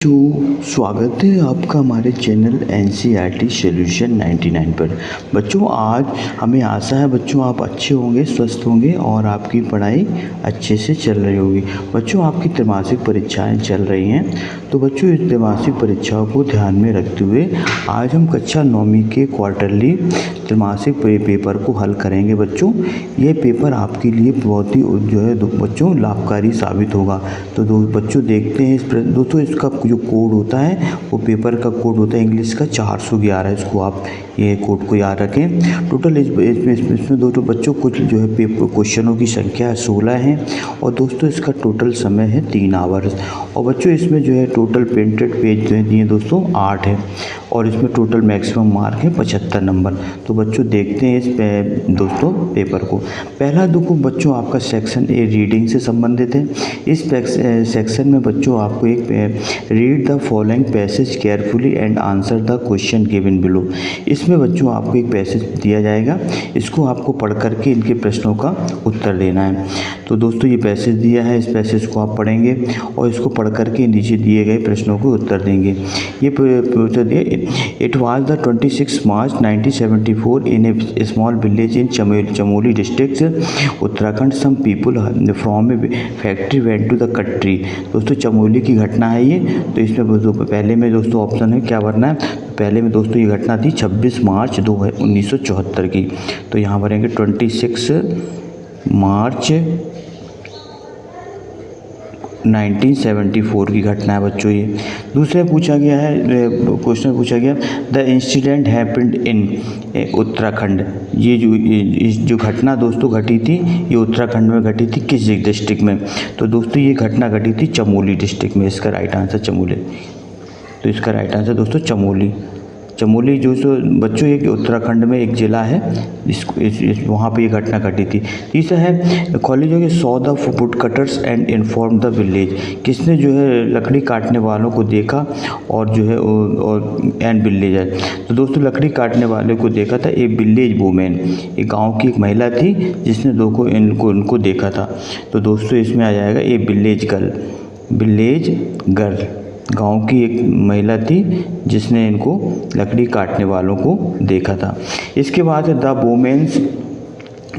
स्वागत है आपका हमारे चैनल एनसीईआरटी सॉल्यूशन 99 पर। बच्चों, आज हमें आशा है बच्चों आप अच्छे होंगे, स्वस्थ होंगे और आपकी पढ़ाई अच्छे से चल रही होगी। बच्चों, आपकी त्रैमासिक परीक्षाएं चल रही हैं, तो बच्चों इस त्रैमासिक परीक्षाओं को ध्यान में रखते हुए आज हम कक्षा 9वीं के क्वार्टरली त्रैमासिक पेपर को हल करेंगे। बच्चों, ये पेपर आपके लिए बहुत ही बच्चों लाभकारी साबित होगा। तो बच्चों देखते हैं दोस्तों इसका जो कोड होता है वो पेपर का कोड होता है इंग्लिश का 411। इसको आप ये कोड को याद रखें। टोटल इसमें दोस्तों बच्चों कुछ जो है पेपर क्वेश्चनों की संख्या 16 है और दोस्तों इसका टोटल समय है 3 आवर्स। और बच्चों इसमें जो है टोटल प्रिंटेड पेज जो है दिए दोस्तों 8 है और इसमें टोटल मैक्सिमम मार्क है 75 नंबर। तो बच्चों देखते हैं इस दोस्तों पेपर को। पहला देखो बच्चों आपका सेक्शन ए रीडिंग से संबंधित है। इस सेक्शन में बच्चों आपको एक read the following passage carefully and answer the question given below. इसमें बच्चों आपको एक पैसेज दिया जाएगा, इसको आपको पढ़ करके इनके प्रश्नों का उत्तर देना है। तो दोस्तों ये पैसेज दिया है, इस पैसेज को आप पढ़ेंगे और इसको पढ़ करके नीचे दिए गए प्रश्नों को उत्तर देंगे। ये उत्तर दिए It was the 26th March 1974 in a small village in Chamoli district, Uttarakhand. Some people from a factory went to the cut tree. दोस्तों चमोली की घटना है ये। तो इसमें पहले में दोस्तों ऑप्शन है क्या भरना है। पहले में दोस्तों ये घटना थी 26 मार्च 1974 की। तो यहाँ भरेंगे 26 मार्च 1974 की घटना है बच्चों ये। दूसरे पूछा गया है, क्वेश्चन पूछा गया the incident happened in Uttarakhand. ये जो घटना दोस्तों घटी थी ये उत्तराखंड में घटी थी, किस डिस्ट्रिक्ट में। तो दोस्तों ये घटना घटी थी चमोली डिस्ट्रिक्ट में। इसका राइट आंसर चमोली। तो इसका राइट आंसर दोस्तों चमोली। चमोली जो बच्चों एक उत्तराखंड में एक ज़िला है, वहाँ पे ये घटना घटी थी। तीसरा है कॉलेज के saw the wood cutters and inform the village. किसने जो है लकड़ी काटने वालों को देखा और जो है और एंड विलेजर। तो दोस्तों लकड़ी काटने वाले को देखा था एक विलेज वूमेन, एक गाँव की एक महिला थी जिसने इनको देखा था। तो दोस्तों इसमें आ जाएगा ए विलेज गर्ल, गांव की एक महिला थी जिसने इनको लकड़ी काटने वालों को देखा था। इसके बाद the women's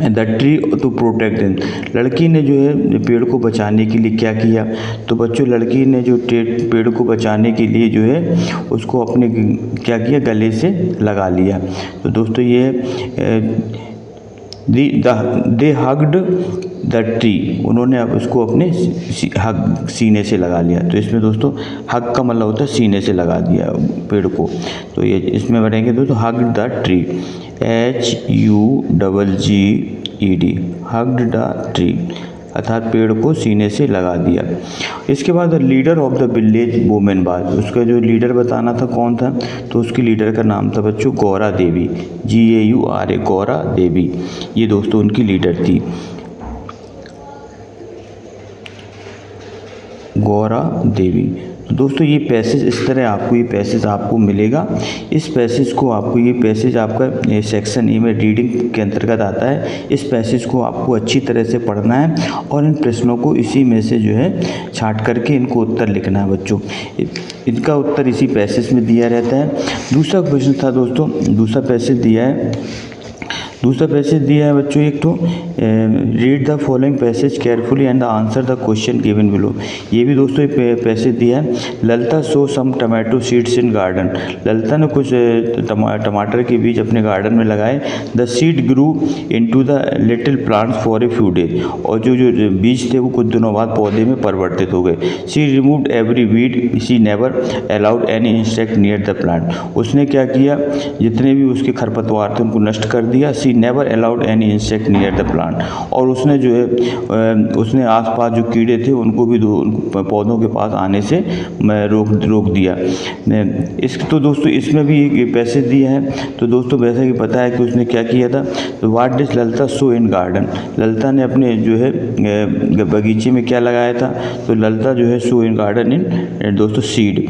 the tree to protect them. लड़की ने जो है पेड़ को बचाने के लिए क्या किया। तो बच्चों लड़की ने जो पेड़ को बचाने के लिए जो है उसको अपने क्या किया, गले से लगा लिया। तो दोस्तों ये दे हग्ड द ट्री, उन्होंने अब उसको अपने सीने से लगा लिया। तो इसमें दोस्तों हग का मतलब होता है सीने से लगा दिया पेड़ को। तो ये इसमें बढ़ेंगे दोस्तों hugged the tree, HUGGED, hugged the tree, अर्थात पेड़ को सीने से लगा दिया। इसके बाद leader of the village women बाज, उसका जो लीडर बताना था कौन था। तो उसकी लीडर का नाम था बच्चों गौरा देवी, GAURA, गौरा देवी। ये दोस्तों उनकी लीडर थी, गौरा देवी। तो दोस्तों ये पैसेज इस तरह आपको मिलेगा। इस पैसेज को आपको ये पैसेज आपका सेक्शन ए में रीडिंग के अंतर्गत आता है। इस पैसेज को आपको अच्छी तरह से पढ़ना है और इन प्रश्नों को इसी में से जो है छांट करके इनको उत्तर लिखना है बच्चों। इनका उत्तर इसी पैसेज में दिया रहता है। दूसरा क्वेश्चन था दोस्तों, दूसरा पैसेज दिया है बच्चों एक तो read the following passage carefully and answer the question given below. ये भी दोस्तों पैसेज दिया है। Lalita sow some tomato seeds in garden. Lalita ने कुछ टमाटर के बीज अपने गार्डन में लगाए। The seed grew into the little plants for a few days, और जो बीज थे वो कुछ दिनों बाद पौधे में परिवर्तित हो गए। She removed every weed, she never allowed any insect near the plant. उसने क्या किया, जितने भी उसके खरपतवार थे उनको नष्ट कर दिया। Never allowed any insect near the plant, और उसने जो है उसने आसपास जो कीड़े थे उनको भी पौधों के पास आने से रोक दिया। तो दोस्तों इसमें भी एक पैसेज दिया है। तो दोस्तों वैसा कि पता है कि उसने क्या किया था। तो what did Lalita so in garden. Lalita ने अपने जो है बगीचे में क्या लगाया था। तो ललिता जो है सो इन गार्डन इन दोस्तों सीड,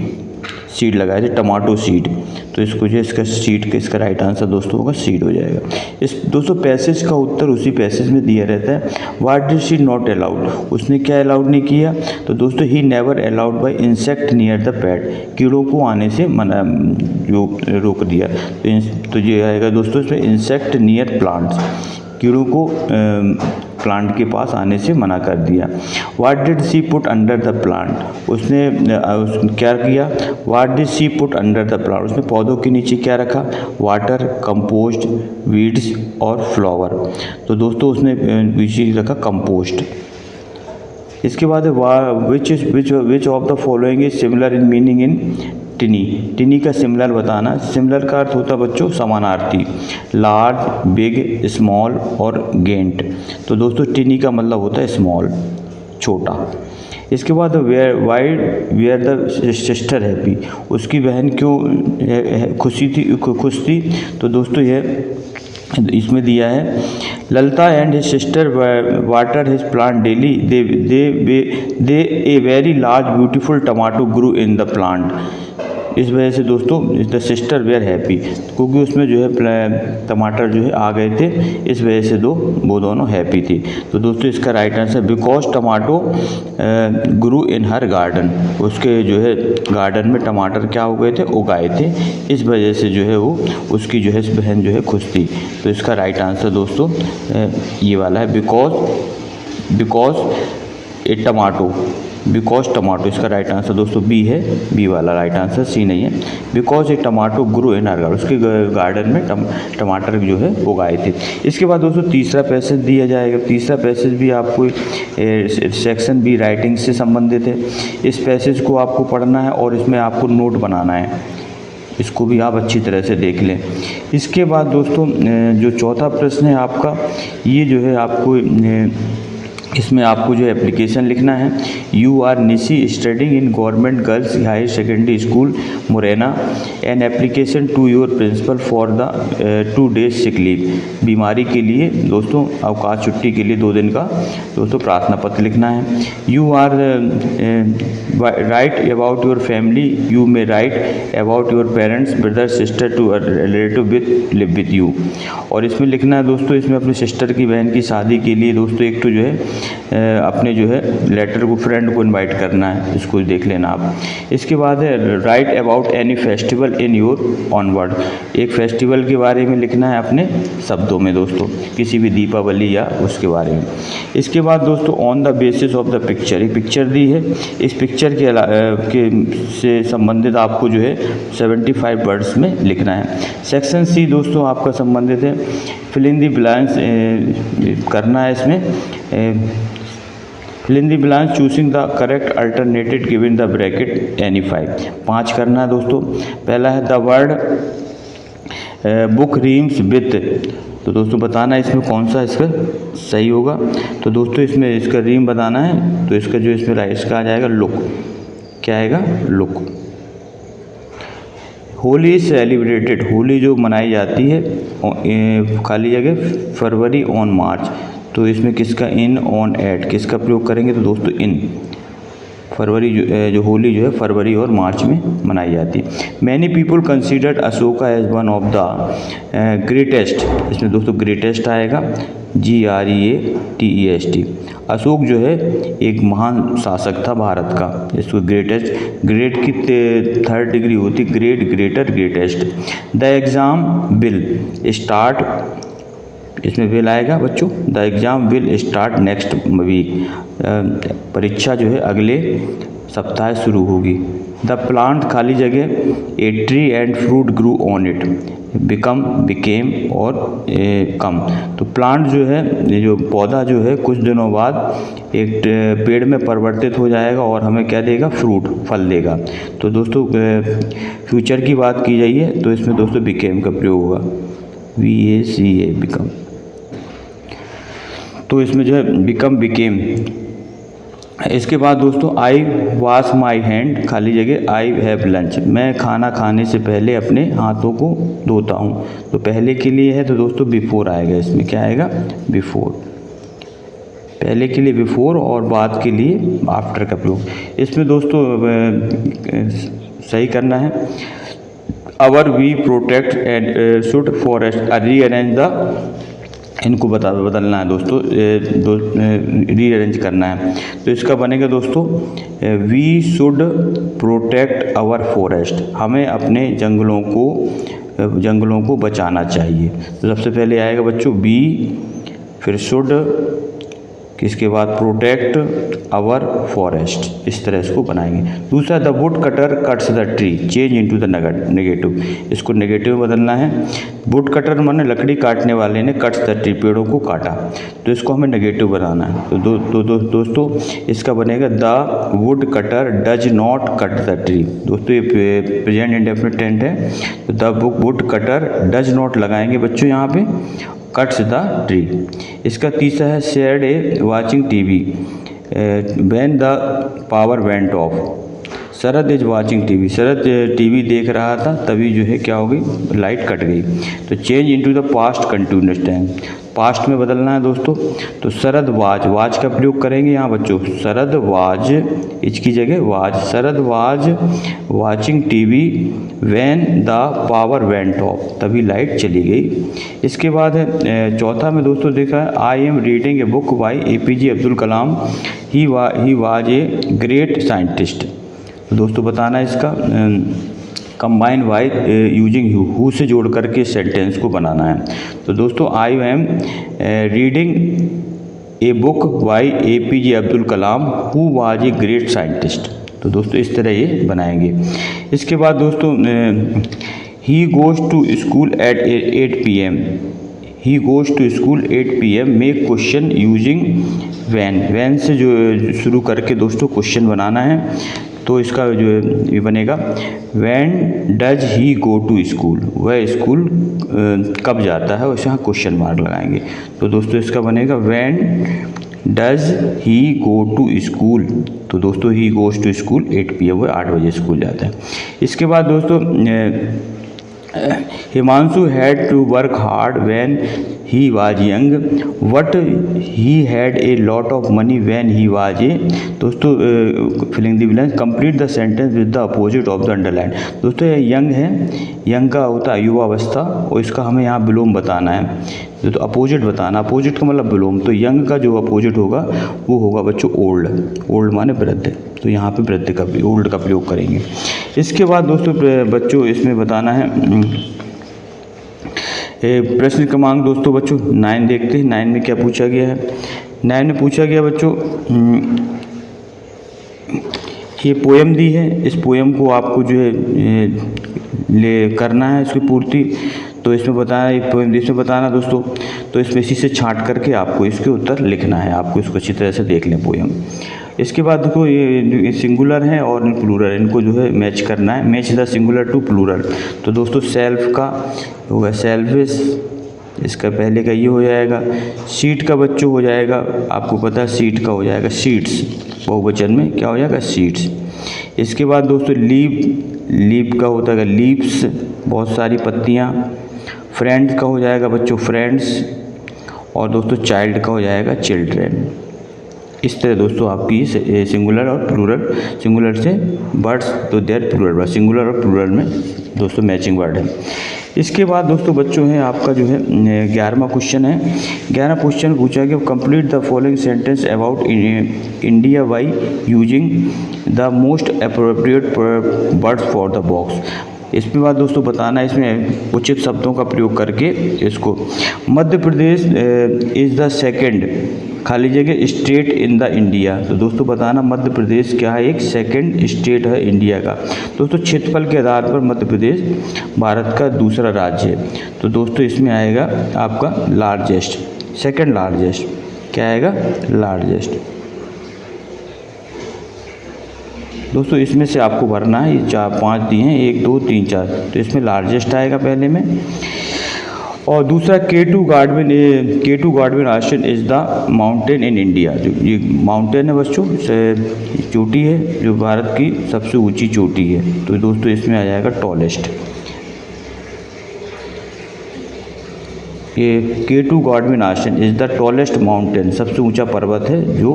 सीड लगाए थे, टमाटो सीड। तो इसको जो इसका सीड, इसका राइट आंसर दोस्तों होगा सीड हो जाएगा। इस दोस्तों पैसेज का उत्तर उसी पैसेज में दिया रहता है। What did she not allowed, उसने क्या अलाउड नहीं किया? तो दोस्तों he never allowed by insect near the pot, कीड़ों को आने से मना रोक दिया। तो ये आएगा दोस्तों इसमें इंसेक्ट नियर प्लांट्स, कीड़ों को प्लांट के पास आने से मना कर दिया। What did she put under the plant, उसने क्या किया? What did she put under the plant, उसने पौधों के नीचे क्या रखा? वाटर, कंपोस्ट, वीड्स और फ्लावर। तो दोस्तों उसने नीचे रखा कंपोस्ट। इसके बाद which of the following is similar in meaning in tiny, tiny का सिमिलर बताना। सिमिलर का अर्थ होता है बच्चों समानार्थी, लार्ज, बिग, स्मॉल और गेंट। तो दोस्तों टिनी का मतलब होता है स्मॉल, छोटा। इसके बाद वेयर द सिस्टर हैप्पी, उसकी बहन क्यों खुश थी? तो दोस्तों यह इसमें दिया है, Lalita and his sister water his plant daily, they a very large beautiful tomato grew in the plant. इस वजह से दोस्तों द सिस्टर वेयर हैप्पी, क्योंकि उसमें जो है टमाटर जो है आ गए थे, इस वजह से वो दोनों हैप्पी थी। तो दोस्तों इसका right answer because tomato grew in her garden, उसके जो है गार्डन में टमाटर क्या हो गए थे? उगाए थे, इस वजह से जो है वो उसकी जो है बहन जो है खुश थी। तो इसका राइट आंसर दोस्तों ये वाला है, because A tomato, because tomato. इसका राइट आंसर दोस्तों बी है, बी वाला राइट आंसर, सी नहीं है। Because A tomato grow in are garden, उसके गार्डन में टमाटर जो है उगाए थे। इसके बाद दोस्तों तीसरा पैसेज दिया जाएगा। तीसरा पैसेज भी आपको सेक्शन बी राइटिंग से संबंधित है। इस पैसेज को आपको पढ़ना है और इसमें आपको नोट बनाना है, इसको भी आप अच्छी तरह से देख लें। इसके बाद दोस्तों जो चौथा प्रश्न है आपका, ये जो है आपको इसमें आपको जो एप्लीकेशन लिखना है। You are Nishi studying in government girls higher secondary school Morena, an application to your principal for the 2 days sick leave. बीमारी के लिए दोस्तों अवकाश छुट्टी के लिए 2 दिन का दोस्तों प्रार्थना पत्र लिखना है। You are write about your family, you may write about your parents, brother, sister to relative with live with you. और इसमें लिखना है दोस्तों, इसमें अपने सिस्टर की बहन की शादी के लिए दोस्तों एक तो जो है अपने जो है लेटर को फ्रेंड को इनवाइट करना है, इसको देख लेना आप। इसके बाद है right about any festival in your on word, एक फेस्टिवल के बारे में लिखना है अपने शब्दों में दोस्तों, किसी भी दीपावली या उसके बारे में। इसके बाद दोस्तों on the basis of the picture, एक पिक्चर दी है, इस पिक्चर के से संबंधित आपको जो है 75 वर्ड्स में लिखना है। सेक्शन सी दोस्तों आपका संबंधित है फिल इन द ब्लैंक्स करना है। इसमें fill in the blanks choosing the correct alternative given the bracket any 5 करना है दोस्तों। पहला है the word book rhymes with, तो दोस्तों बताना है इसमें कौन सा इसका सही होगा। तो दोस्तों इसमें इसका रीम बताना है, तो इसका जो इसमें इसका आ जाएगा लुक, क्या आएगा? लुक। होली सेलिब्रेटेड, होली जो मनाई जाती है खाली जगह फरवरी ऑन मार्च, तो इसमें किसका इन ऑन एट किसका प्रयोग करेंगे? तो दोस्तों इन, फरवरी जो होली जो है फरवरी और मार्च में मनाई जाती है। Many people considered Ashoka as one of the greatest, इसमें दोस्तों ग्रेटेस्ट आएगा GREATEST। अशोक जो है एक महान शासक था भारत का, इसको ग्रेटेस्ट, ग्रेट की 3rd डिग्री होती, great, greater, greatest. The exam will start, इसमें विल आएगा बच्चों, the exam will start next week, परीक्षा जो है अगले सप्ताह शुरू होगी। द प्लांट खाली जगह a tree and fruit grow on it, become, became और कम, तो प्लांट जो है जो पौधा जो है कुछ दिनों बाद एक पेड़ में परिवर्तित हो जाएगा और हमें क्या देगा? फ्रूट, फल देगा। तो दोस्तों फ्यूचर की बात की जाइए तो इसमें दोस्तों बिकेम का प्रयोग होगा, VACA बिकम, तो इसमें जो है बिकम, बिकेम। इसके बाद दोस्तों आई वॉश माई हैंड खाली जगह आई हैव लंच, मैं खाना खाने से पहले अपने हाथों को धोता हूँ, तो पहले के लिए है तो दोस्तों बिफोर आएगा, इसमें क्या आएगा? बिफोर, पहले के लिए बिफोर और बाद के लिए आफ्टर का प्रयोग। इसमें दोस्तों सही करना है। Our we protect and should forest rearrange the, इनको बदलना है दोस्तों, रीअरेंज करना है। तो इसका बनेगा दोस्तों we should protect our forest, हमें अपने जंगलों को बचाना चाहिए। तो सबसे पहले आएगा बच्चों बी, फिर शुड, किसके बाद प्रोटेक्ट आवर फॉरेस्ट, इस तरह इसको बनाएंगे। दूसरा the wood cutter cuts the tree change into the negative, इसको नेगेटिव में बदलना है। वुड कटर माने लकड़ी काटने वाले ने, कट्स द ट्री पेड़ों को काटा, तो इसको हमें नेगेटिव बनाना है। तो दोस्तों इसका बनेगा the wood cutter does not cut the tree. दोस्तों ये प्रेजेंट इंडेफिनिट टेंस है, तो the wood cutter does not लगाएंगे बच्चों यहाँ पे, कट्स द ट्री। इसका तीसरा है shared A watching TV when the power went of, Sharad is watching TV, Sharad TV देख रहा था, तभी जो है क्या हो गई, लाइट कट गई। तो change into the past continuous time, past में बदलना है दोस्तों। तो शरद वाज का प्रयोग करेंगे यहाँ बच्चों, शरद वाज, इसकी जगह was, Sharad was watching TV when the power went of, तभी लाइट चली गई। इसके बाद है चौथा में दोस्तों देखा है आई am reading a book by APJ Abdul Kalam, he was a great scientist. दोस्तों बताना इसका कंबाइन वाई यूजिंग हु से जोड़ करके सेंटेंस को बनाना है। तो दोस्तों I am reading a book by APJ Abdul Kalam who was a great scientist. तो दोस्तों इस तरह ये बनाएंगे। इसके बाद दोस्तों he goes to school at 8 PM, he goes to school 8 PM, make question using when से जो शुरू करके दोस्तों क्वेश्चन बनाना है। तो इसका जो ये बनेगा when does he go to school, वह स्कूल कब जाता है, वैसे यहाँ क्वेश्चन मार्क लगाएंगे। तो दोस्तों इसका बनेगा when does he go to school, तो दोस्तों he goes to school 8 PM, वह 8 बजे स्कूल जाता है। इसके बाद दोस्तों Himanshu had to work hard when he was young, but he had a lot of money when he was a, दोस्तों filling the blanks, complete the sentence with the opposite of the underline. दोस्तों ये young है, young का होता है युवावस्था, और इसका हमें यहाँ विलोम बताना है। तो अपोजिट बताना, अपोजिट का मतलब विलोम, तो यंग का जो अपोजिट होगा वो होगा बच्चों ओल्ड, ओल्ड माने वृद्ध, तो यहाँ पे वृद्ध का ओल्ड का प्रयोग करेंगे। इसके बाद दोस्तों बच्चों इसमें बताना है प्रश्न क्रमांक दोस्तों बच्चों 9 देखते हैं। 9 में क्या पूछा गया है। 9 में पूछा गया बच्चों ये पोएम दी है, इस पोएम को आपको जो है ले करना है इसकी पूर्ति। तो इसमें बताना, ये पोएम इसमें बताना दोस्तों, तो इसमें इसी से छांट करके आपको इसके उत्तर लिखना है, आपको इसको अच्छी तरह से देख लें पोएम। इसके बाद देखो ये सिंगुलर है और प्लूरल, इनको जो है मैच करना है, match the singular to plural. तो दोस्तों सेल्फ का होगा सेल्फिश, इसका पहले का ये हो जाएगा। सीट का बच्चों हो जाएगा, आपको पता है सीट का हो जाएगा सीट्स, बहुवचन में क्या हो जाएगा सीट्स। इसके बाद दोस्तों लीप का होता है लीव्स, बहुत सारी पत्तियाँ। फ्रेंड्स का हो जाएगा बच्चों फ्रेंड्स, और दोस्तों चाइल्ड का हो जाएगा चिल्ड्रेन। इस तरह दोस्तों आपकी सिंगुलर और प्लूरल, सिंगुलर से वर्ड्स तो देयर प्लूरल वर्ड, सिंगुलर और प्लूरल में दोस्तों मैचिंग वर्ड है। इसके बाद दोस्तों बच्चों है आपका जो है 11वां क्वेश्चन है। 11वां क्वेश्चन पूछा गया complete the following sentence about India by using the most appropriate words for the box. इसमें बाद दोस्तों बताना है इसमें उचित शब्दों का प्रयोग करके इसको। Madhya Pradesh is the second खाली जगह स्टेट इन द इंडिया। तो दोस्तों बताना मध्य प्रदेश क्या है, एक सेकंड स्टेट है इंडिया का। दोस्तों क्षेत्रफल के आधार पर मध्य प्रदेश भारत का दूसरा राज्य है। तो दोस्तों इसमें आएगा आपका लार्जेस्ट, सेकंड लार्जेस्ट, क्या आएगा लार्जेस्ट। दोस्तों इसमें से आपको भरना है, ये 4-5 दिए हैं, 1 2 3 4, तो इसमें लार्जेस्ट आएगा पहले में। और दूसरा K2 गार्डविन आसन is the mountain in India. जो ये माउंटेन है बच्चों, चोटी है जो भारत की सबसे ऊंची चोटी है। तो दोस्तों इसमें आ जाएगा टॉलेस्ट। K2 गॉडविन आश्रम इज़ द टॉलेस्ट माउंटेन, सबसे ऊंचा पर्वत है जो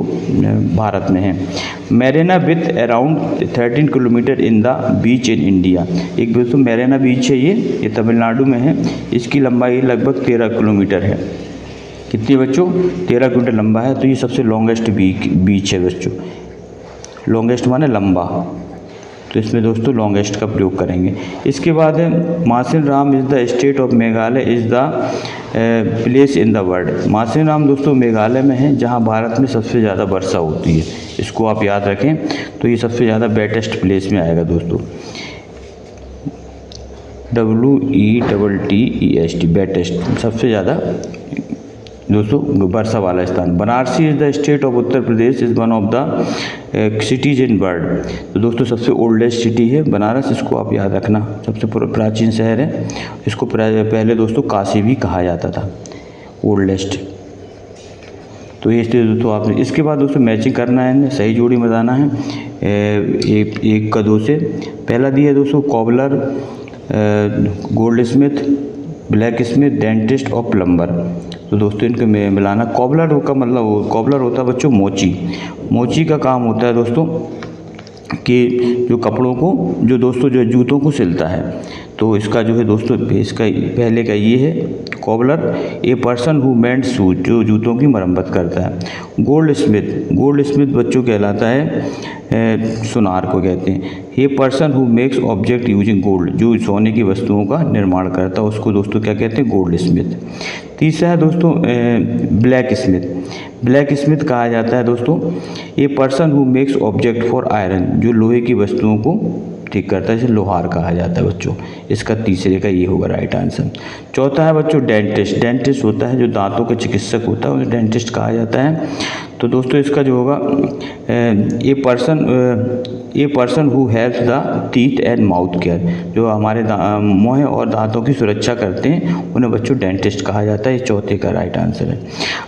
भारत में है। Marina with around 13 kilometre in the beach in India, एक दोस्तों मैरिना बीच है, ये तमिलनाडु में है। इसकी लंबाई लगभग 13 किलोमीटर है। कितनी बच्चों? 13 किलोमीटर लंबा है। तो ये सबसे लॉन्गेस्ट बीच है बच्चों। लॉन्गेस्ट माने लंबा, तो इसमें दोस्तों लॉन्गेस्ट का प्रयोग करेंगे। इसके बाद है मासिन Ram is the state of Meghalaya is the place in the world. मासिन राम दोस्तों मेघालय में है जहां भारत में सबसे ज़्यादा वर्षा होती है। इसको आप याद रखें, तो ये सबसे ज़्यादा वेटेस्ट प्लेस में आएगा दोस्तों। WETTEST वेटेस्ट, सबसे ज़्यादा दोस्तों वर्षा वाला स्थान। Banarasi is the state of Uttar Pradesh is one of the cities in world. तो दोस्तों सबसे ओल्डेस्ट सिटी है बनारस, इसको आप याद रखना, सबसे प्राचीन शहर है। इसको पहले दोस्तों काशी भी कहा जाता था, ओल्डेस्ट। तो ये दोस्तों आपने इसके बाद दोस्तों मैचिंग करना है, सही जोड़ी बताना है एक का दो से। पहला दिया है दोस्तों cobbler, gold Smith, black Smith, dentist और प्लम्बर। तो दोस्तों इनको मिलाना। कॉबलर का मतलब, कॉबलर होता है बच्चों मोची। मोची का काम होता है दोस्तों कि जो कपड़ों को, जो दोस्तों जो जूतों को सिलता है। तो इसका जो है दोस्तों, इसका पहले का ये है cobbler, a person who meant shoes, जो जूतों की मरम्मत करता है। गोल्ड स्मिथ, गोल्ड स्मिथ बच्चों कहलाता है सुनार को कहते हैं। ये person who makes object using gold, जो सोने की वस्तुओं का निर्माण करता है उसको दोस्तों क्या कहते हैं? Gold Smith. तीसरा है दोस्तों ब्लैक स्मिथ। ब्लैक स्मिथ कहा जाता है दोस्तों ये person who makes object for iron, जो लोहे की वस्तुओं को ठीक करता है, इसे लोहार कहा जाता है बच्चों। इसका तीसरे का ये होगा राइट आंसर। चौथा है बच्चों डेंटिस्ट। डेंटिस्ट होता है जो दांतों का चिकित्सक होता है, उसे डेंटिस्ट कहा जाता है। तो दोस्तों इसका जो होगा a person who helps the teeth and mouth care, जो हमारे मुंह और दांतों की सुरक्षा करते हैं उन्हें बच्चों डेंटिस्ट कहा जाता है। ये चौथे का राइट आंसर है।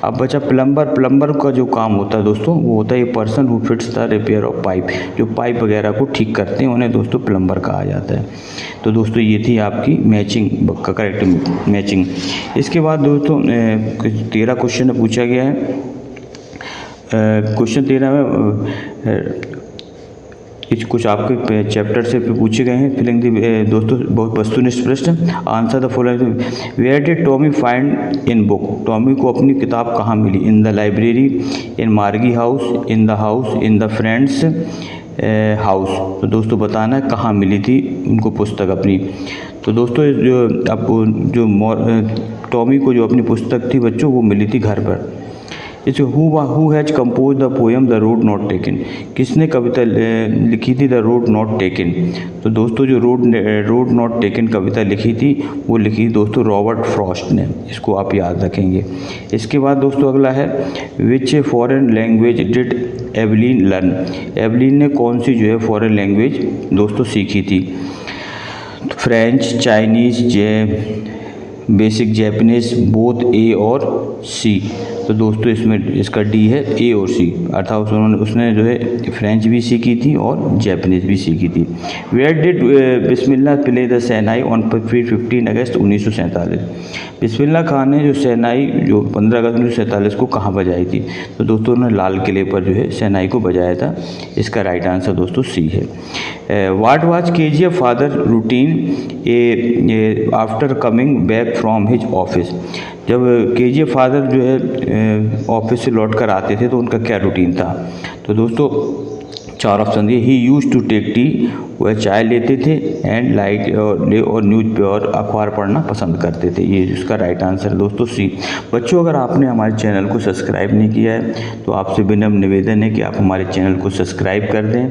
अब बचा प्लम्बर। प्लम्बर का जो काम होता है दोस्तों वो होता है a person who fits the repair of pipe, जो पाइप वगैरह को ठीक करते हैं उन्हें दोस्तों प्लम्बर कहा जाता है। तो दोस्तों ये थी आपकी मैचिंग का करेक्ट मैचिंग। इसके बाद दोस्तों 13 क्वेश्चन पूछा गया है। क्वेश्चन 13 में कुछ आपके चैप्टर से पूछे गए हैं। फिलिंग दोस्तों बहुत वस्तुनिष्ठ प्रश्न। Answer the following. Where did Tommy find in book, Tommy को अपनी किताब कहाँ मिली? इन द लाइब्रेरी, इन मार्गी house, in the house, in the friends house. तो दोस्तों बताना है कहाँ मिली थी उनको पुस्तक अपनी। तो दोस्तों टॉमी को जो अपनी पुस्तक थी बच्चों वो मिली थी घर पर। इसे who has compose the poem the road not taken, किसने कविता लिखी थी द रोड नॉट टेकन? तो दोस्तों जो रोड नॉट टेकन कविता लिखी थी वो लिखी दोस्तों रॉबर्ट फ्रॉस्ट ने। इसको आप याद रखेंगे। इसके बाद दोस्तों अगला है which foreign language did Evelyn learn, Evelyn ने कौन सी जो है फॉरेन लैंग्वेज दोस्तों सीखी थी? French, Chinese, basic Japanese, both A और सी। तो दोस्तों इसमें इसका डी है ए और सी, अर्थात उसने जो है फ्रेंच भी सीखी थी और जैपनीज़ भी सीखी थी। Where did Bismillah play the shehnai on 15 August 1947? Bismillah Khan ने जो शहनाई जो 15 अगस्त 1947 को कहाँ बजाई थी? तो दोस्तों उन्होंने लाल किले पर जो है शहनाई को बजाया था। इसका राइट आंसर दोस्तों सी है। What was KGF father routine after coming back from his office? जब KGF फादर जो है ऑफिस से लौट कर आते थे तो उनका क्या रूटीन था? तो दोस्तों 4 ऑप्शन दिए। ही यूज टू टेक टी, वह चाय लेते थे, एंड लाइक और न्यूज़ पेपर अखबार पढ़ना पसंद करते थे। ये इसका राइट आंसर है दोस्तों सी। बच्चों अगर आपने हमारे चैनल को सब्सक्राइब नहीं किया है तो आपसे विनम्र निवेदन है कि आप हमारे चैनल को सब्सक्राइब कर दें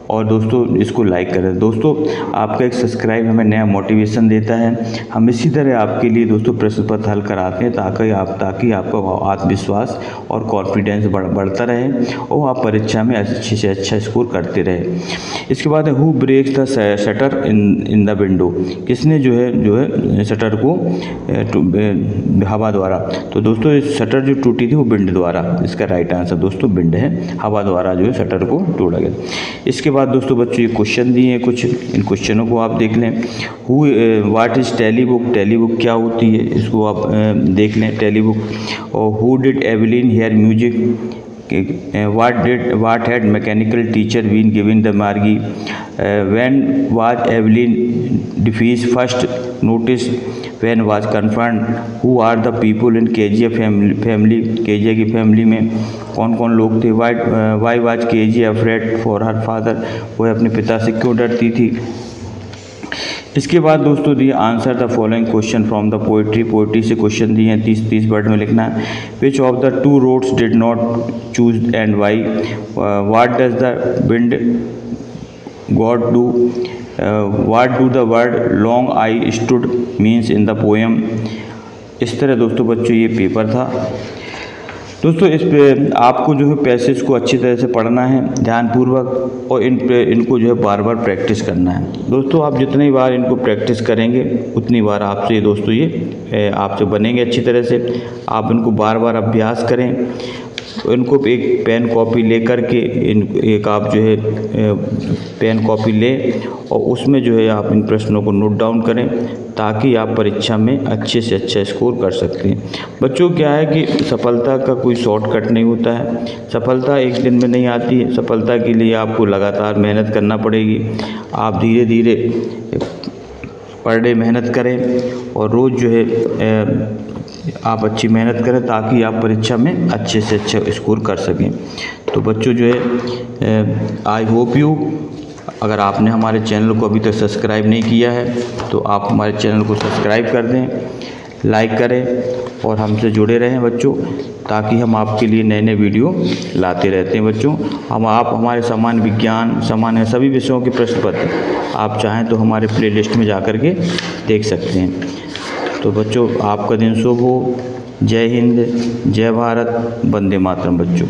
और दोस्तों इसको लाइक करें। दोस्तों आपका एक सब्सक्राइब हमें नया मोटिवेशन देता है। हम इसी तरह आपके लिए दोस्तों प्रश्न पत्र हल कराते हैं ताकि आपका आत्मविश्वास और कॉन्फिडेंस बढ़ता रहे और आप परीक्षा में अच्छे से अच्छा स्कोर करते रहे। इसके बाद है who breaks the shutter in the window, किसने जो है शटर को हवा द्वारा, तो दोस्तों इस शटर जो टूटी थी वो विंड द्वारा, इसका राइट आंसर दोस्तों विंड है, हवा द्वारा जो है शटर को तोड़ा गया। इसके बाद दोस्तों बच्चों ये क्वेश्चन दिए हैं कुछ, इन क्वेश्चनों को आप देख लें। What is tele book, tele book क्या होती है इसको आप देख लें टेली बुक। और who did Evelyn hear music, what had mechanical teacher been giving the Margie, when was Evelyn Defee's first notice, when was confronted, who are the people in KGF family, KGF की family में कौन कौन लोग थे, why was KG afraid for her father, वह अपने पिता से क्यों डरती थी। इसके बाद दोस्तों दिए answer the following question from the poetry, poetry से क्वेश्चन दिए हैं 30 वर्ड में लिखना है। Which of the two roads did not choose and why, what does the wind god do, what do the word long I stood means in the poem. इस तरह दोस्तों बच्चों ये पेपर था। दोस्तों इस पे आपको जो है पैसेज को अच्छी तरह से पढ़ना है ध्यानपूर्वक, और इनको जो है बार बार प्रैक्टिस करना है। दोस्तों आप जितनी बार इनको प्रैक्टिस करेंगे उतनी बार आपसे दोस्तों ये आपसे बनेंगे अच्छी तरह से। आप इनको बार बार अभ्यास करें, इनको एक पेन कॉपी ले कर के एक आप जो है पेन कॉपी लें और उसमें जो है आप इन प्रश्नों को नोट डाउन करें, ताकि आप परीक्षा में अच्छे से अच्छा स्कोर कर सकते हैं। बच्चों क्या है कि सफलता का कोई शॉर्टकट नहीं होता है, सफलता एक दिन में नहीं आती है, सफलता के लिए आपको लगातार मेहनत करना पड़ेगी। आप धीरे धीरे पर डे मेहनत करें और रोज़ जो है आप अच्छी मेहनत करें, ताकि आप परीक्षा में अच्छे से अच्छा स्कोर कर सकें। तो बच्चों जो है आई होप यू, अगर आपने हमारे चैनल को अभी तक सब्सक्राइब नहीं किया है तो आप हमारे चैनल को सब्सक्राइब कर दें, लाइक करें और हमसे जुड़े रहें बच्चों, ताकि हम आपके लिए नए नए वीडियो लाते रहते हैं बच्चों। आप हमारे सामान्य विज्ञान, सामान्य सभी विषयों के प्रश्न पत्र आप चाहें तो हमारे प्लेलिस्ट में जा कर के देख सकते हैं। तो बच्चों आपका दिन शुभ हो। जय हिंद, जय भारत, वंदे मातरम बच्चों।